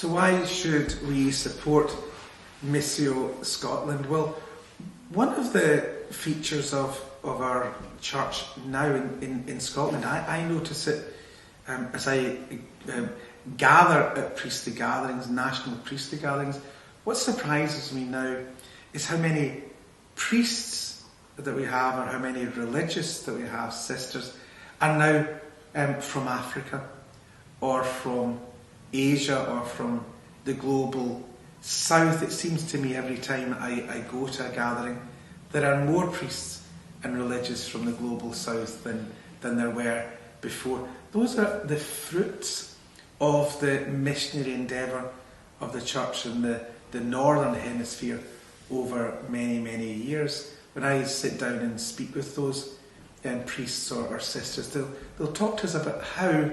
So why should we support Missio Scotland? Well, one of the features of our church now in Scotland, I notice it as I gather at priestly gatherings, national priestly gatherings. What surprises me now is how many priests that we have, or how many religious that we have, sisters, are now from Africa, or from Asia, or from the global south. It seems to me every time I go to a gathering, there are more priests and religious from the global south than there were before. Those are the fruits of the missionary endeavour of the church in the northern hemisphere over many, many years. When I sit down and speak with those priests or sisters, they'll talk to us about how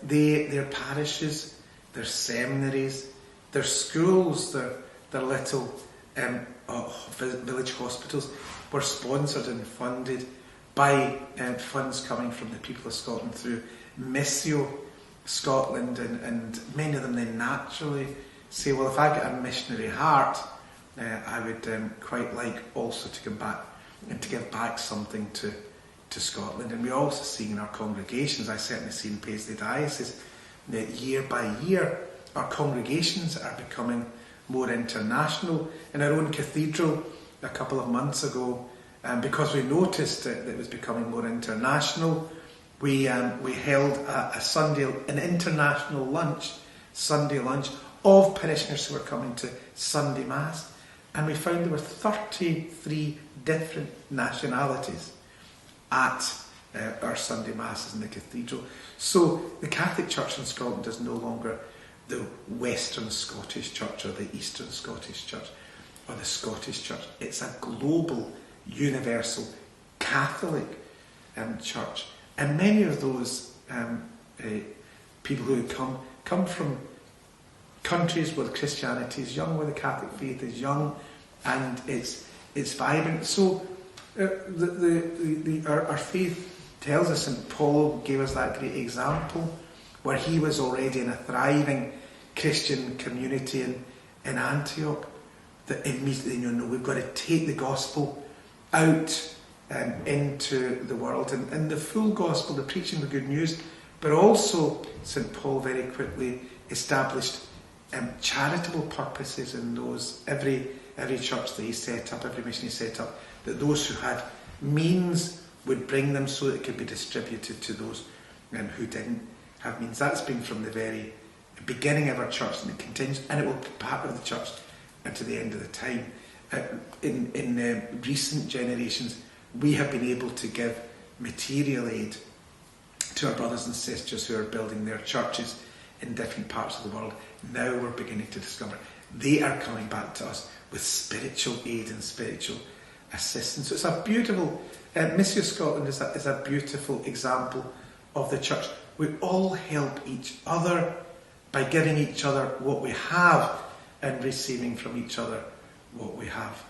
their parishes, their seminaries, their schools, their little village hospitals were sponsored and funded by funds coming from the people of Scotland through Missio Scotland, and many of them then naturally say, well, if I get a missionary heart, I would quite like also to come back and to give back something to Scotland. And we also see in our congregations, I certainly see in Paisley Diocese, that year by year our congregations are becoming more international. In our own cathedral a couple of months ago, because we noticed that it was becoming more international, we held an international lunch, Sunday lunch, of parishioners who were coming to Sunday Mass. And we found there were 33 different nationalities at our Sunday Masses in the cathedral. So the Catholic Church in Scotland is no longer the Western Scottish Church or the Eastern Scottish Church or the Scottish Church. It's a global, universal, Catholic church. And many of those people who come from countries where Christianity is young, where the Catholic faith is young and it's vibrant. So our faith tells us, and Paul gave us that great example, where he was already in a thriving Christian community in Antioch, that immediately, we've got to take the gospel out into the world, and the full gospel, the preaching of the good news. But also, St. Paul very quickly established charitable purposes in those, every church that he set up, every mission he set up, that those who had means would bring them so that it could be distributed to those who didn't have means. That's been from the very beginning of our church, and it continues, and it will be part of the church to the end of the time. In recent generations, we have been able to give material aid to our brothers and sisters who are building their churches in different parts of the world. Now we're beginning to discover they are coming back to us with spiritual aid and spiritual assistance. So it's a beautiful, Missio Scotland is a beautiful example of the church. We all help each other by giving each other what we have and receiving from each other what we have.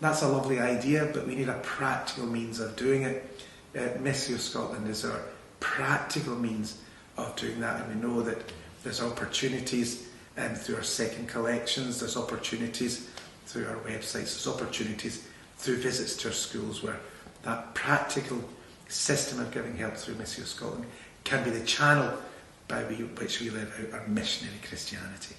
That's a lovely idea, but we need a practical means of doing it. Missio Scotland is our practical means of doing that, and we know that there's opportunities through our second collections, there's opportunities through our websites, there's opportunities through visits to our schools, where that practical system of giving help through Missio Scotland can be the channel by which we live out our missionary Christianity.